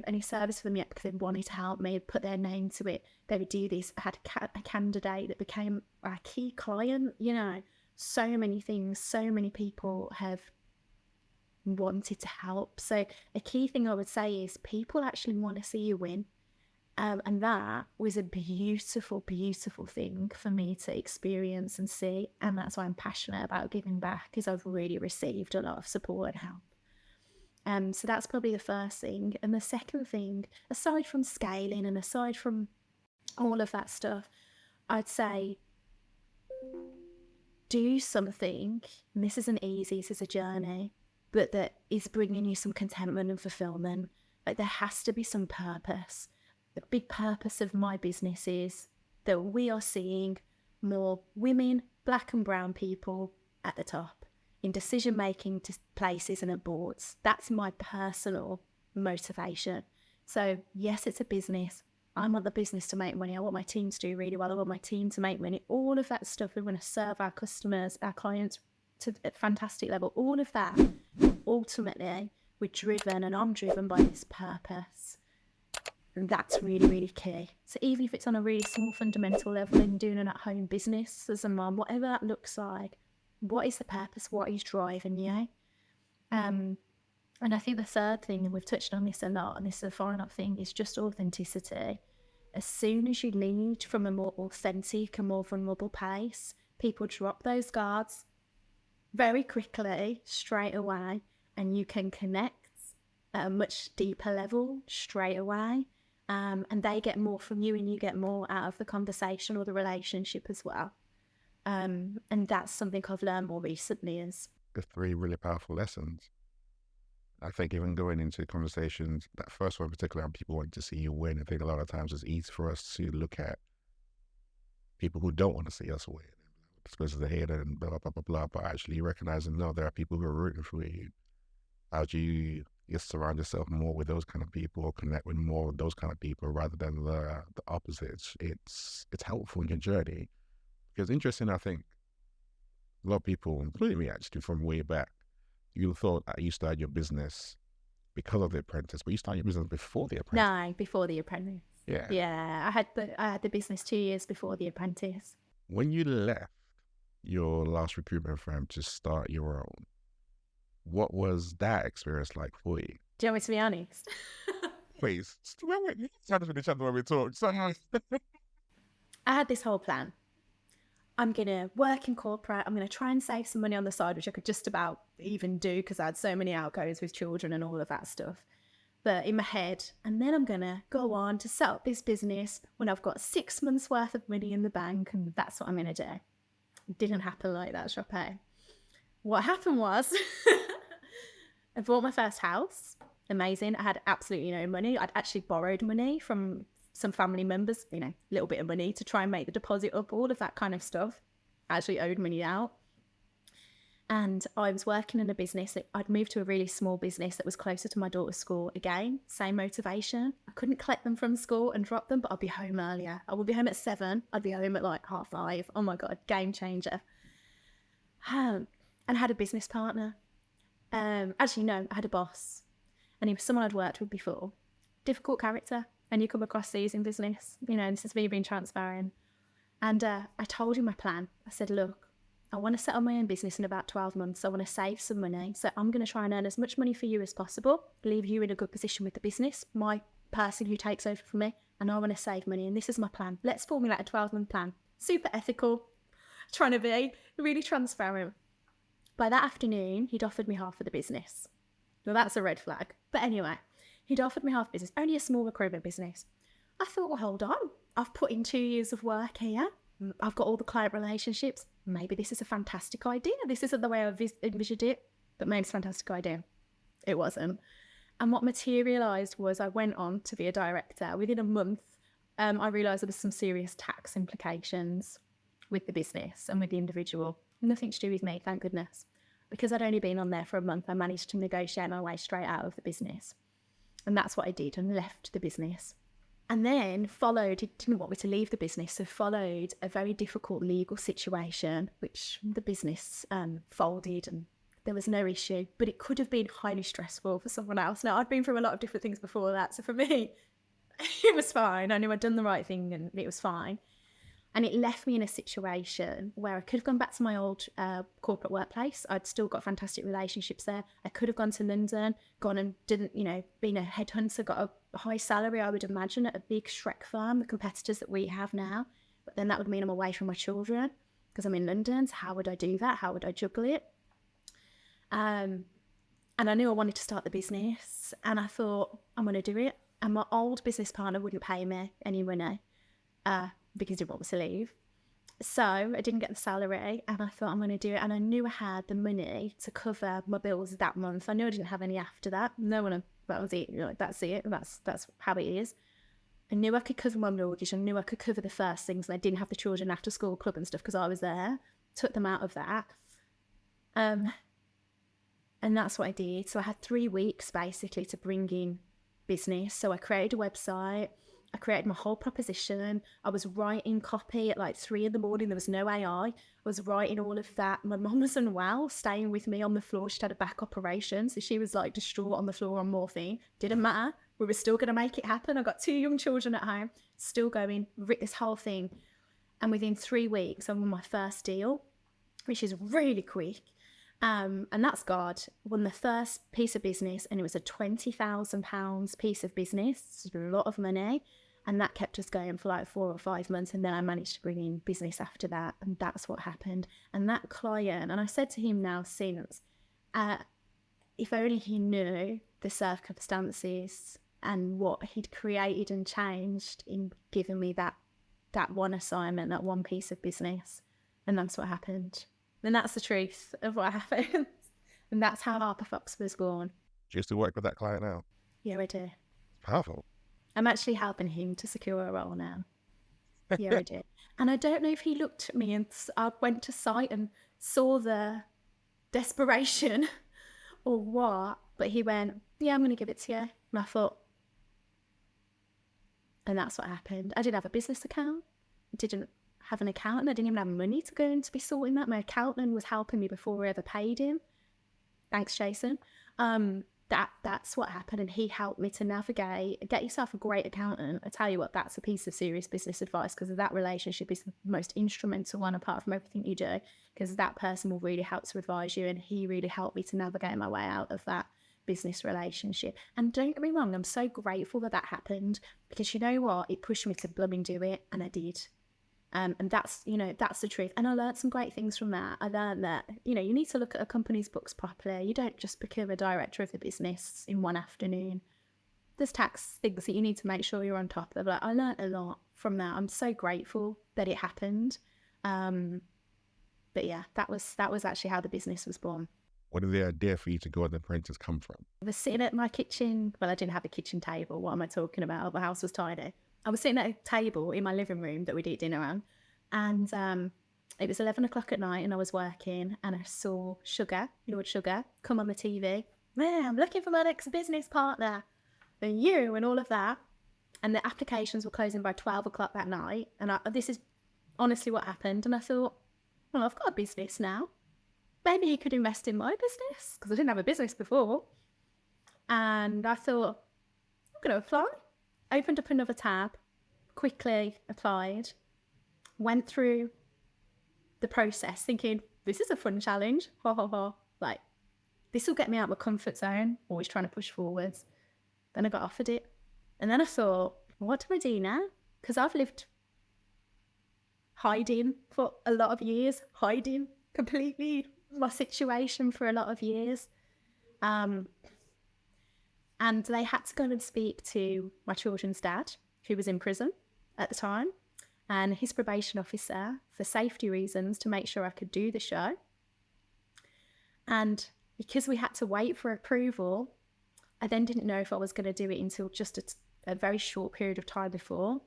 any service for them yet because they wanted to help me, put their name to it. They would do this. I had a candidate that became our key client, so many things, so many people have wanted to help. So a key thing I would say is people actually want to see you win. And that was a beautiful, beautiful thing for me to experience and see. And that's why I'm passionate about giving back, because I've really received a lot of support and help. So that's probably the first thing. And the second thing, aside from scaling and aside from all of that stuff, I'd say do something, and this isn't easy, this is a journey, but that is bringing you some contentment and fulfillment. Like there has to be some purpose. The big purpose of my business is that we are seeing more women, black and brown people at the top in decision-making places and at boards. That's my personal motivation. So yes, it's a business. I want the business to make money. I want my team to do really well. I want my team to make money. All of that stuff. We want to serve our customers, our clients to a fantastic level. All of that. Ultimately, we're driven, and I'm driven by this purpose. And that's really, really key. So even if it's on a really small fundamental level and doing an at-home business as a mum, whatever that looks like, What is the purpose? What is driving you? And I think the third thing, and we've touched on this a lot, and this is a final thing, is just authenticity. As soon as you lead from a more authentic and more vulnerable place, people drop those guards very quickly, straight away, and you can connect at a much deeper level straight away. And they get more from you and you get more out of the conversation or the relationship as well. And that's something I've learned more recently is The three really powerful lessons. I think even going into conversations, that first one in particular, and people want to see you win, I think a lot of times it's easy for us to look at people who don't want to see us win. Because of the hate and blah, blah, blah, blah, but actually recognizing, no, there are people who are rooting for you. How do you surround yourself more with those kind of people or connect with more with those kind of people rather than the opposites? It's helpful in your journey. Because interesting, I think a lot of people, including me actually, from way back, you thought that you started your business because of The Apprentice, but you started your business before The Apprentice. no, before The Apprentice. Yeah. Yeah, I had the business 2 years before The Apprentice. When you left your last recruitment firm to start your own, what was that experience like for you? Do you want me to be honest? Please, wait. Tell us with each other when we talk. I had this whole plan. I'm going to work in corporate. I'm going to try and save some money on the side, which I could just about even do because I had so many outgoings with children and all of that stuff. But in my head, and then I'm going to go on to set up this business when I've got 6 months worth of money in the bank, and that's what I'm going to do. It didn't happen like that, Chopin. What happened was I bought my first house. Amazing. I had absolutely no money. I'd actually borrowed money from some family members, a little bit of money to try and make the deposit up, all of that kind of stuff. I actually owed money out. And I was working in a business. I'd moved to a really small business that was closer to my daughter's school. Again, same motivation. I couldn't collect them from school and drop them, but I'd be home earlier. I would be home at 7. I'd be home at like 5:30. Oh my God, game changer. And I had a business partner. Actually, no, I had a boss. And he was someone I'd worked with before. Difficult character. And you come across these in business. This is me being transparent. And I told him my plan. I said, look, I want to set up my own business in about 12 months. I want to save some money. So I'm going to try and earn as much money for you as possible, leave you in a good position with the business, my person who takes over from me, and I want to save money. And this is my plan. Let's formulate a 12-month plan. Super ethical, trying to be really transparent. By that afternoon, he'd offered me half of the business. Well, that's a red flag. But anyway, he'd offered me half business, only a small recruitment business. I thought, well, hold on. I've put in 2 years of work here. I've got all the client relationships. Maybe this is a fantastic idea. This isn't the way I envisioned it, but maybe it's a fantastic idea. It wasn't. And what materialised was I went on to be a director. Within a month, I realised there was some serious tax implications with the business and with the individual. Nothing to do with me, thank goodness. Because I'd only been on there for a month, I managed to negotiate my way straight out of the business. And that's what I did, and left the business. And then followed, he didn't want me to leave the business, so followed a very difficult legal situation, which the business folded and there was no issue, but it could have been highly stressful for someone else. Now, I'd been through a lot of different things before that, so for me, it was fine. I knew I'd done the right thing and it was fine. And it left me in a situation where I could have gone back to my old corporate workplace. I'd still got fantastic relationships there. I could have gone to London, gone and didn't, been a headhunter, got a high salary, I would imagine, at a big Shrek firm, the competitors that we have now. But then that would mean I'm away from my children because I'm in London. So how would I do that? How would I juggle it? And I knew I wanted to start the business. And I thought, I'm going to do it. And my old business partner wouldn't pay me any money. Because he didn't want me to leave. So I didn't get the salary and I thought I'm going to do it. And I knew I had the money to cover my bills that month. I knew I didn't have any after that. No one, that was it. That's it. That's how it is. I knew I could cover my mortgage. I knew I could cover the first things. And I didn't have the children after school club and stuff because I was there. Took them out of that. And that's what I did. So I had 3 weeks basically to bring in business. So I created a website. I created my whole proposition. I was writing copy at like 3 a.m. There was no AI. I was writing all of that. My mum was unwell, staying with me on the floor. She'd had a back operation. So she was like distraught on the floor on morphine. Didn't matter. We were still going to make it happen. I got 2 young children at home, still going, writ this whole thing. And within 3 weeks, I won my first deal. which is really quick. And that's God. Won the first piece of business, and it was a £20,000 piece of business. It's a lot of money. And that kept us going for like 4 or 5 months. And then I managed to bring in business after that. And that's what happened. And that client, and I said to him now since, if only he knew the circumstances and what he'd created and changed in giving me that one assignment, that one piece of business. And that's what happened. And that's the truth of what happened. And that's how Harper Fox was born. Do you still work with that client now? Yeah, I do. Powerful. I'm actually helping him to secure a role now. Yeah, I did. And I don't know if he looked at me and I went to site and saw the desperation or what, but he went, yeah, I'm going to give it to you. And I thought, and that's what happened. I didn't have a business account. I didn't have an accountant. I didn't even have money to go and to be sorting that. My accountant was helping me before I ever paid him. Thanks, Jason. That's what happened, and he helped me to navigate. Get yourself a great accountant. I tell you what, that's a piece of serious business advice, because that relationship is the most instrumental one apart from everything you do, because that person will really help to advise you, and he really helped me to navigate my way out of that business relationship. And don't get me wrong, I'm so grateful that happened, because you know what, it pushed me to blooming do it, and I did. And that's the truth. And I learned some great things from that. I learned that, you need to look at a company's books properly. You don't just become a director of the business in one afternoon. There's tax things that you need to make sure you're on top of. Like, I learned a lot from that. I'm so grateful that it happened. But yeah, that was actually how the business was born. Where did the idea for you to go on the Apprentice come from? I was sitting at my kitchen. Well, I didn't have a kitchen table. What am I talking about? The house was tiny. I was sitting at a table in my living room that we'd eat dinner on, and it was 11 o'clock at night, and I was working, and I saw Lord Sugar, come on the TV. Man, I'm looking for my next business partner, and you, and all of that. And the applications were closing by 12 o'clock that night, and this is honestly what happened. And I thought, well, I've got a business now. Maybe he could invest in my business, because I didn't have a business before. And I thought, I'm going to apply. Opened up another tab, quickly applied, went through the process thinking, this is a fun challenge, ha ha ha, like, this will get me out of my comfort zone, always trying to push forwards. Then I got offered it. And then I thought, what do I do now? Because I've lived hiding for a lot of years, hiding completely my situation for a lot of years. And they had to go and speak to my children's dad, who was in prison at the time, and his probation officer, for safety reasons, to make sure I could do the show. And because we had to wait for approval, I then didn't know if I was going to do it until just a very short period of time before.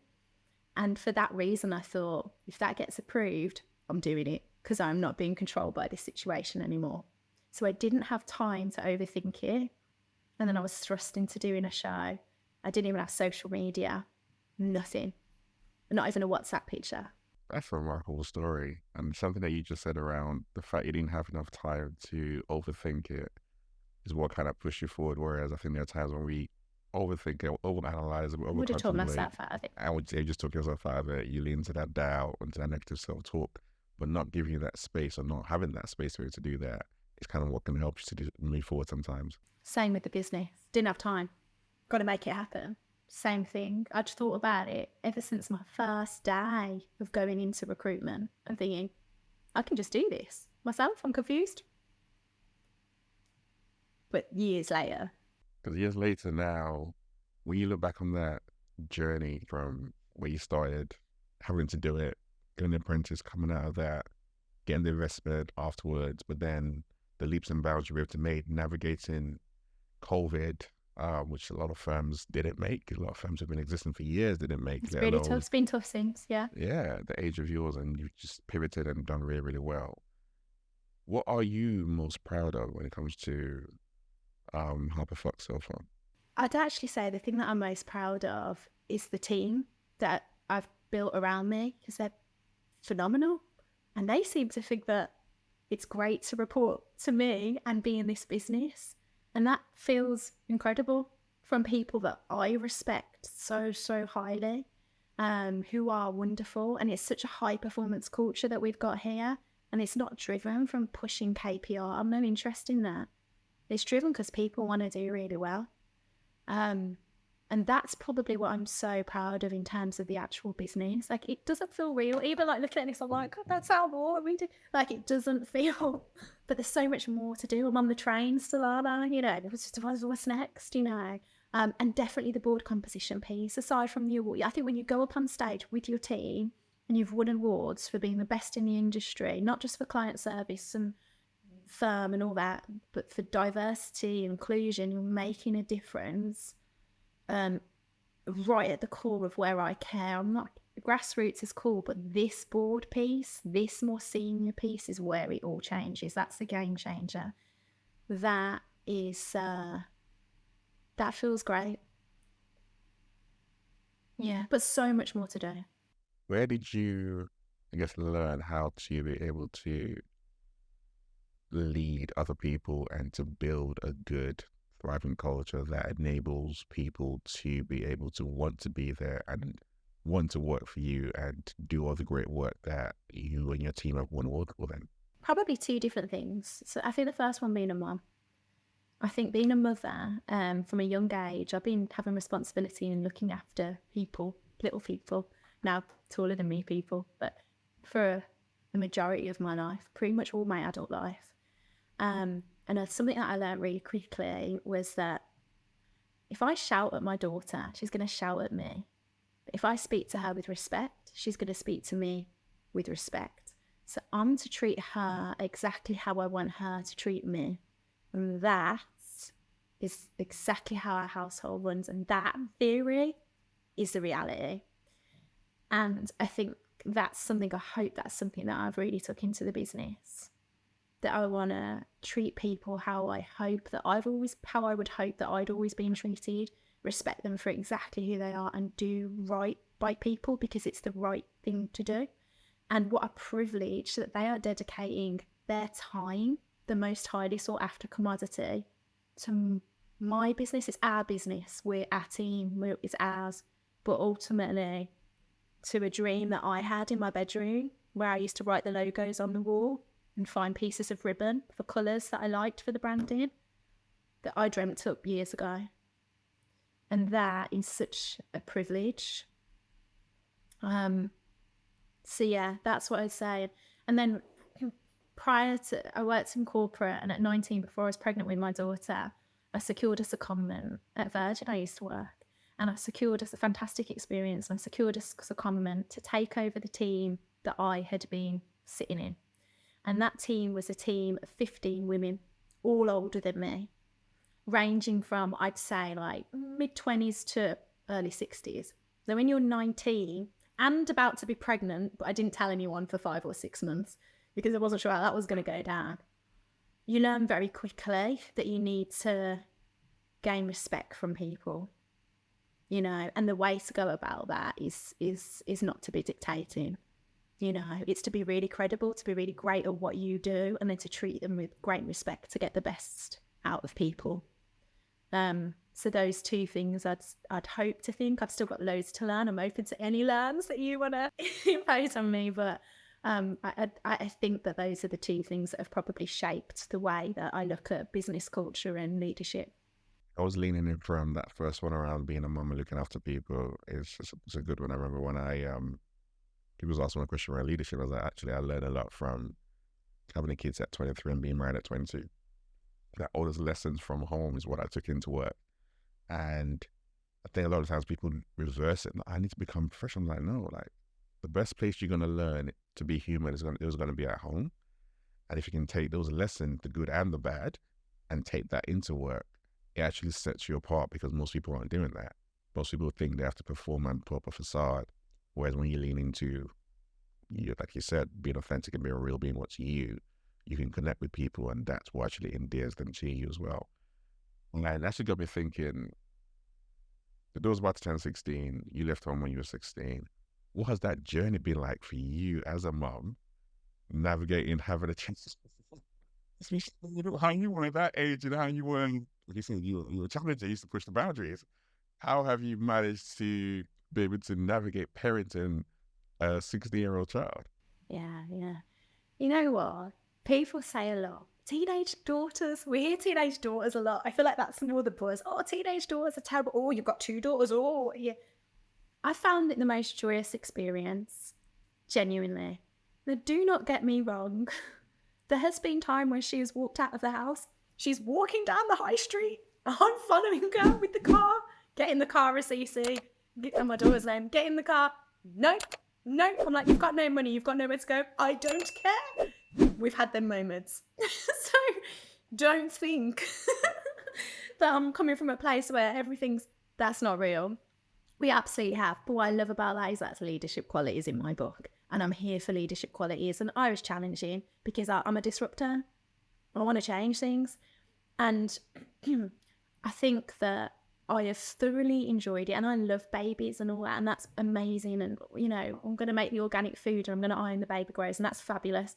And for that reason, I thought, if that gets approved, I'm doing it, because I'm not being controlled by this situation anymore. So I didn't have time to overthink it. And then I was thrust into doing a show. I didn't even have social media, nothing, not even a WhatsApp picture. That's a remarkable story. And something that you just said around the fact you didn't have enough time to overthink it is what kind of pushed you forward. Whereas I think there are times when we overthink it, overanalyze it, would have talked myself out of it. I would say just took yourself out of it. You lean into that doubt, into that negative self-talk, but not giving you that space, or not having that space for you to do that, is kind of what can help you to move forward sometimes. Same with the business. Didn't have time. Got to make it happen. Same thing. I'd thought about it ever since my first day of going into recruitment and thinking, I can just do this myself. I'm confused. But years later. Because years later now, when you look back on that journey from where you started, having to do it, getting the Apprentice, coming out of that, getting the investment afterwards, but then the leaps and bounds you were able to make, navigating COVID, which a lot of firms didn't make. A lot of firms have been existing for years, didn't make. It's really tough. It's been tough since, yeah. Yeah, the age of yours, and you've just pivoted and done really, really well. What are you most proud of when it comes to Harper Fox so far? I'd actually say the thing that I'm most proud of is the team that I've built around me, because they're phenomenal. And they seem to think that it's great to report to me and be in this business. And that feels incredible from people that I respect so, so highly, who are wonderful. And it's such a high performance culture that we've got here. And it's not driven from pushing KPI. I'm no interest in that. It's driven because people want to do really well. And that's probably what I'm so proud of in terms of the actual business. Like, it doesn't feel real. Even like looking at this, I'm like, God, that's how more we do. Like, it doesn't feel, but there's so much more to do. I'm on the train still, aren't I? You know, what's next, you know? And definitely the board composition piece, aside from the award. I think when you go up on stage with your team and you've won awards for being the best in the industry, not just for client service and firm and all that, but for diversity, inclusion, you're making a difference. Right at the core of where I care. I'm not, grassroots is cool, but this board piece, this more senior piece is where it all changes. That's the game changer. That is, that feels great. Yeah, but so much more to do. Where did you, I guess, learn how to be able to lead other people and to build a good, thriving culture that enables people to be able to want to be there and want to work for you and do all the great work that you and your team have won awards for them? Probably two different things. So I think the first one being a mum. I think being a mother, from a young age, I've been having responsibility and looking after people, little people, now taller than me people, but for the majority of my life, pretty much all my adult life. And something that I learned really quickly was that if I shout at my daughter, she's going to shout at me. But if I speak to her with respect, she's going to speak to me with respect. So I'm to treat her exactly how I want her to treat me. And that is exactly how our household runs. And that theory is the reality. And I think that's something, I hope that's something that I've really took into the business. That I want to treat people how I would hope that I'd always been treated, respect them for exactly who they are and do right by people because it's the right thing to do. And what a privilege that they are dedicating their time, the most highly sought after commodity, to my business. It's our business. We're our team. It's ours. But ultimately, to a dream that I had in my bedroom where I used to write the logos on the wall and find pieces of ribbon for colours that I liked for the branding that I dreamt up years ago. And that is such a privilege. So yeah, that's what I'd say. And then prior to, I worked in corporate, and at 19, before I was pregnant with my daughter, I secured a secondment at Virgin. I used to work. And I secured us a fantastic experience. I secured a secondment to take over the team that I had been sitting in. And that team was a team of 15 women, all older than me, ranging from, I'd say, like mid-20s to early 60s. So when you're 19 and about to be pregnant, but I didn't tell anyone for 5 or 6 months because I wasn't sure how that was going to go down, you learn very quickly that you need to gain respect from people, you know, and the way to go about that is not to be dictating. You know, it's to be really credible, to be really great at what you do, and then to treat them with great respect to get the best out of people. So those two things I'd hope to think. I've still got loads to learn. I'm open to any learns that you want to impose on me, but I think that those are the two things that have probably shaped the way that I look at business culture and leadership. I was leaning in from that first one around being a mum and looking after people. It's a good one. I remember when people was asking me a question around leadership. I was like, actually, I learned a lot from having the kids at 23 and being married at 22. That all those lessons from home is what I took into work. And I think a lot of times people reverse it. I need to become professional. I'm like, no, like the best place you're going to learn to be human is going to be at home. And if you can take those lessons, the good and the bad, and take that into work, it actually sets you apart because most people aren't doing that. Most people think they have to perform and put up a facade. Whereas when you lean into, like you said, being authentic and being real, being what's you can connect with people, and that's what actually endears them to you as well. And that actually got me thinking, the door's about to turn 16, you left home when you were 16. What has that journey been like for you as a mum, navigating, having a chance? How you were at that age and how you were, like you said, you were a challenger, you used to push the boundaries. How have you managed to be able to navigate parenting a 16-year-old child? Yeah. You know what? People say a lot. Teenage daughters. We hear teenage daughters a lot. I feel like that's more the buzz. Oh, teenage daughters are terrible. Oh, you've got 2 daughters. Oh, yeah. I found it the most joyous experience. Genuinely. Now, do not get me wrong. There has been time when she has walked out of the house. She's walking down the high street. I'm following her with the car. Get in the car, Assisi. And my daughter's name. Get in the car. Nope. I'm like, you've got no money. You've got nowhere to go. I don't care. We've had them moments. So don't think that I'm coming from a place where that's not real. We absolutely have. But what I love about that is that's leadership qualities in my book. And I'm here for leadership qualities. And I was challenging because I'm a disruptor. I want to change things. And I think that I have thoroughly enjoyed it. And I love babies and all that. And that's amazing. And, you know, I'm going to make the organic food and I'm going to iron the baby grows. And that's fabulous.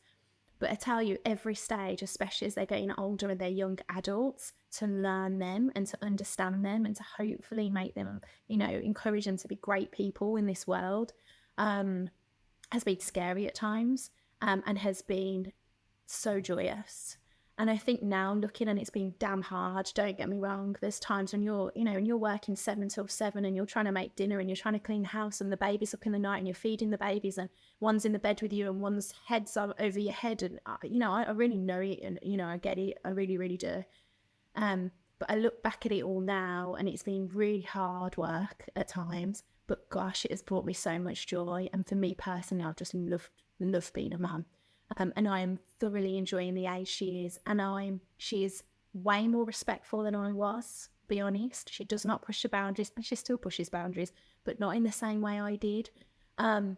But I tell you, every stage, especially as they're getting older and they're young adults, to learn them and to understand them and to hopefully make them, you know, encourage them to be great people in this world, has been scary at times, and has been so joyous. And I think now looking, and it's been damn hard, don't get me wrong, there's times when you're, you know, and you're working 7 till 7 and you're trying to make dinner and you're trying to clean the house and the baby's up in the night and you're feeding the babies and one's in the bed with you and one's head's over your head. And, you know, I really know it and, you know, I get it. I really, really do. But I look back at it all now and it's been really hard work at times, but gosh, it has brought me so much joy. And for me personally, I've just loved being a mum. And I am thoroughly enjoying the age she is. And she is way more respectful than I was, be honest. She does not push the boundaries. And she still pushes boundaries, but not in the same way I did. But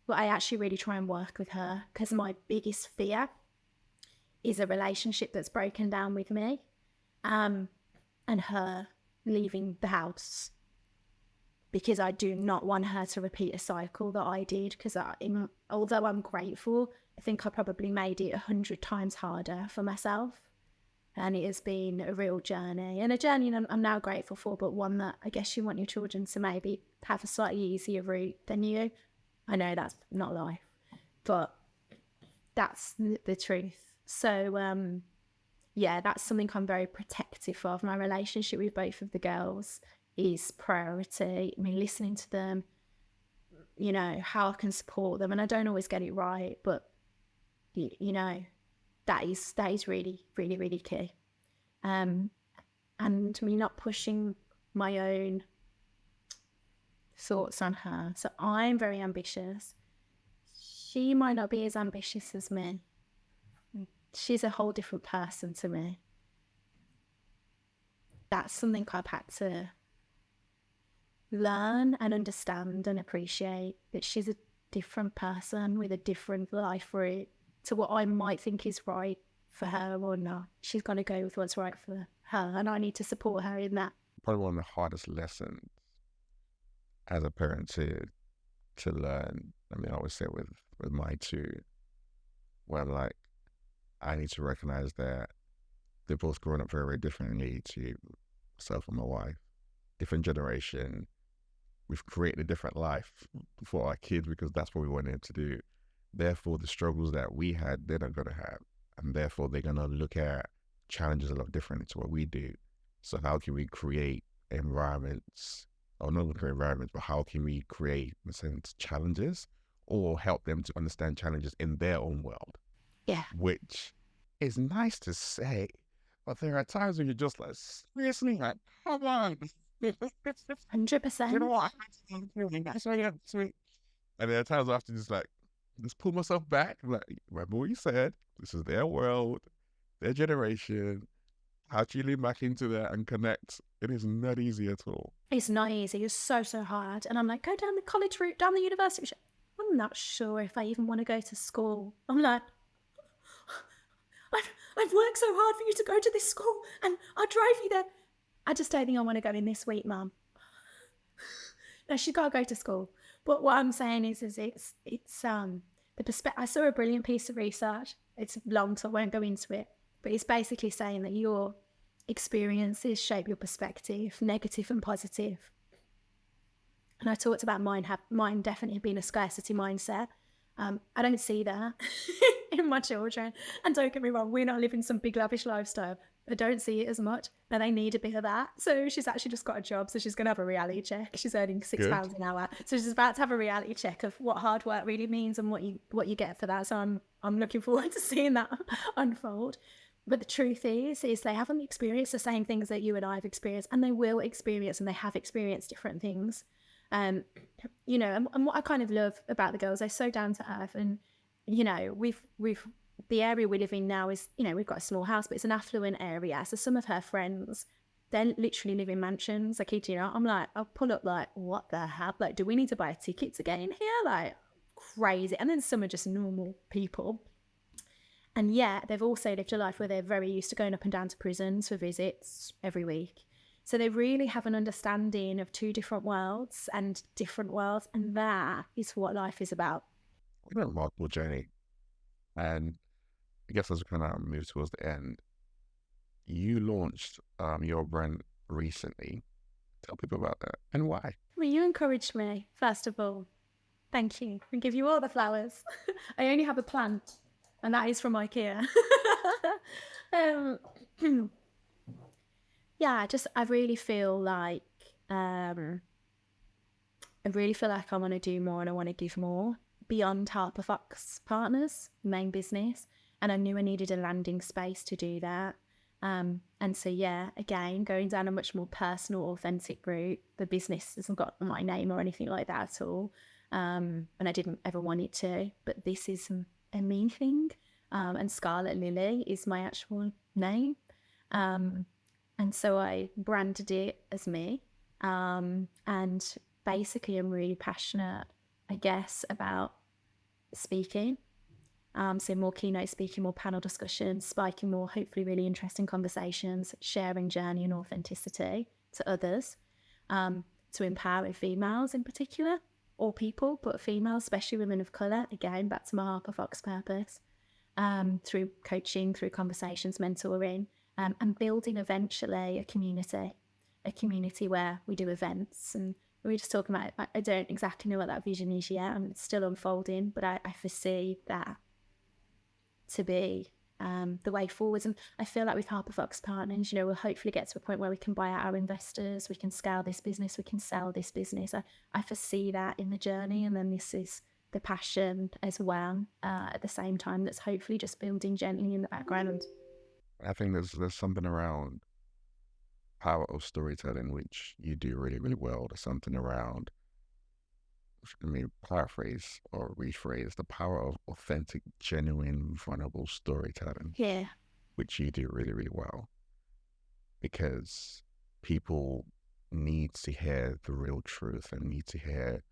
I actually really try and work with her because my biggest fear is a relationship that's broken down with me, and her leaving the house. Because I do not want her to repeat a cycle that I did. Because although I'm grateful, I think I probably made it 100 times harder for myself. And it has been a real journey. And a journey I'm now grateful for, but one that I guess you want your children to maybe have a slightly easier route than you. I know that's not life, but that's the truth. So, yeah, that's something I'm very protective of. My relationship with both of the girls is priority. I mean, listening to them, you know, how I can support them. And I don't always get it right, but, you know, that is really, really, really key. And me not pushing my own thoughts on her. So I'm very ambitious. She might not be as ambitious as me. She's a whole different person to me. That's something I've had to learn and understand and appreciate, that she's a different person with a different life route to what I might think is right for her or not. She's got to go with what's right for her, and I need to support her in that. Probably one of the hardest lessons as a parent to learn. I mean, I always say with my two, where I'm like, I need to recognize that they're both growing up very, very differently to myself and my wife. Different generation. We've created a different life for our kids because that's what we wanted to do. Therefore, the struggles that we had, they're not going to have. And therefore, they're going to look at challenges a lot different to what we do. So how can we create environments, or not create environments, but how can we create, in a sense, challenges or help them to understand challenges in their own world? Yeah. Which is nice to say, but there are times when you're just like, seriously, like, come on. 100%. You know what? That's really sweet. And there are times I have to just pull myself back. I'm like, remember what you said. This is their world, their generation. How do you lean back into that and connect? It is not easy at all. It's not easy. It's so hard. And I'm like, go down the college route, down the university route. I'm not sure if I even want to go to school. I'm like, I've worked so hard for you to go to this school and I'll drive you there. I just don't think I want to go in this week, Mum. No, she's got to go to school. But what I'm saying is it's the perspective. I saw a brilliant piece of research. It's long, so I won't go into it. But it's basically saying that your experiences shape your perspective, negative and positive. And I talked about mine definitely being a scarcity mindset. I don't see that in my children. And don't get me wrong, we're not living some big lavish lifestyle. I don't see it as much. Now they need a bit of that. So she's actually just got a job. So she's going to have a reality check. She's earning Good. £6 an hour. So she's about to have a reality check of what hard work really means and what you get for that. So I'm looking forward to seeing that unfold. But the truth is they haven't experienced the same things that you and I have experienced, and they will experience, and they have experienced different things. You know, and what I kind of love about the girls, they're so down to earth, and you know, we've the area we live in now is, you know, we've got a small house, but it's an affluent area. So some of her friends, they literally live in mansions. I kid you not. I'm like, I'll pull up like, what the hell? Like, do we need to buy a ticket to get in here? Like, crazy. And then some are just normal people. And yet they've also lived a life where they're very used to going up and down to prisons for visits every week. So they really have an understanding of two different worlds, and that is what life is about. What a remarkable journey. And I guess as we kind of move towards the end, you launched your brand recently. Tell people about that and why. Well, you encouraged me, first of all. Thank you. I give you all the flowers. I only have a plant, and that is from IKEA. Yeah, I really feel like I want to do more, and I want to give more beyond Harper Fox Partners, main business. And I knew I needed a landing space to do that. And so, yeah, again, going down a much more personal, authentic route. The business hasn't got my name or anything like that at all. And I didn't ever want it to, but this is a me thing. And Scarlett Lily is my actual name. And so I branded it as me. And basically, I'm really passionate, I guess, about speaking. So more keynote speaking, more panel discussions, spiking more, hopefully really interesting conversations, sharing journey and authenticity to others, to empower females in particular, or people, but females, especially women of colour, again, back to my Harper Fox purpose, through coaching, through conversations, mentoring, and building eventually a community where we do events. And we were just talking about, I don't exactly know what that vision is yet. I'm still unfolding, but I foresee that to be the way forwards. And I feel like with Harper Fox Partners, you know, we'll hopefully get to a point where we can buy out our investors, we can scale this business, we can sell this business. I foresee that in the journey, and then this is the passion as well at the same time that's hopefully just building gently in the background. I think there's something around power of storytelling which you do really, really well. There's something around, I mean, paraphrase or rephrase, the power of authentic, genuine, vulnerable storytelling, Yeah. which you do really, really well. Because people need to hear the real truth and need to hear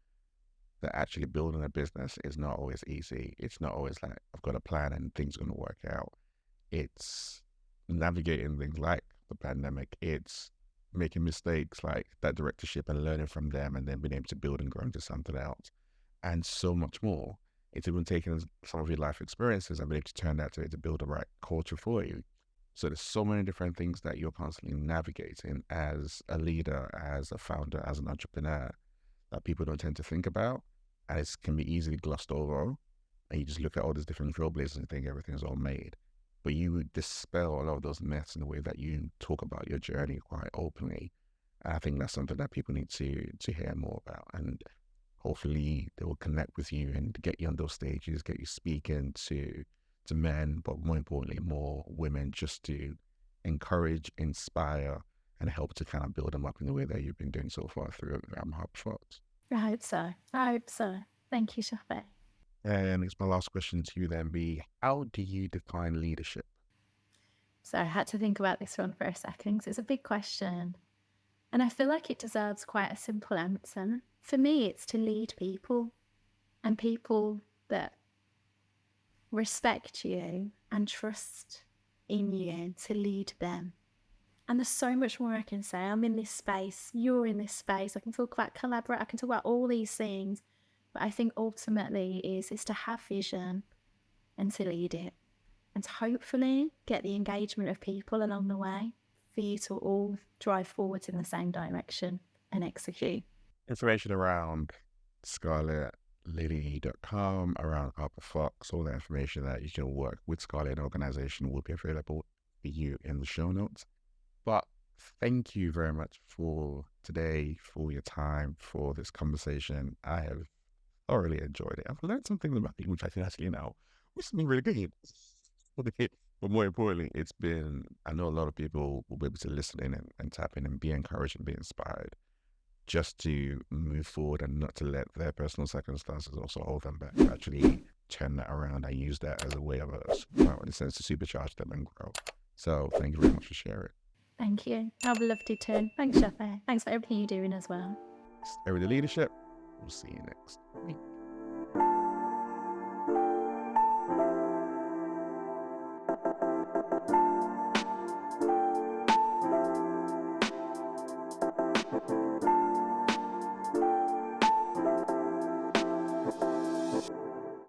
that actually building a business is not always easy. It's not always like, I've got a plan and things are going to work out. It's navigating things like the pandemic. It's making mistakes like that directorship and learning from them, and then being able to build and grow into something else, and so much more. It's even taking some of your life experiences and being able to turn that to build the right culture for you. So there's so many different things that you're constantly navigating as a leader, as a founder, as an entrepreneur, that people don't tend to think about, and it can be easily glossed over. And you just look at all these different trailblazers and think everything's all made. But you would dispel a lot of those myths in the way that you talk about your journey quite openly. And I think that's something that people need to hear more about. And hopefully they will connect with you and get you on those stages, get you speaking to men, but more importantly, more women, just to encourage, inspire, and help to kind of build them up in the way that you've been doing so far through Harper Fox. I hope so. Thank you, Shafi. And it's my last question to you then be, how do you define leadership? So I had to think about this one for a second because it's a big question. And I feel like it deserves quite a simple answer. For me, it's to lead people, and people that respect you and trust in you to lead them. And there's so much more I can say. I'm in this space, you're in this space. I can talk about collaborate, I can talk about all these things. But I think ultimately is to have vision and to lead it, and to hopefully get the engagement of people along the way for you to all drive forwards in the same direction and execute. Information around Scarlett, lady.com, around Harper Fox. All the information that you can work with Scarlett organization will be available for you in the show notes. But thank you very much for today, for your time, for this conversation. I have thoroughly enjoyed it. I've learned something about it, which I think actually now, which has been really good. But more importantly, I know a lot of people will be able to listen in and tap in and be encouraged and be inspired just to move forward and not to let their personal circumstances also hold them back. Actually turn that around and use that as a way of in a sense to supercharge them and grow. So thank you very much for sharing. Thank you. I've loved it too. Thanks, Shafe. Thanks for everything you're doing as well. Everyday Leadership. We'll see you next week.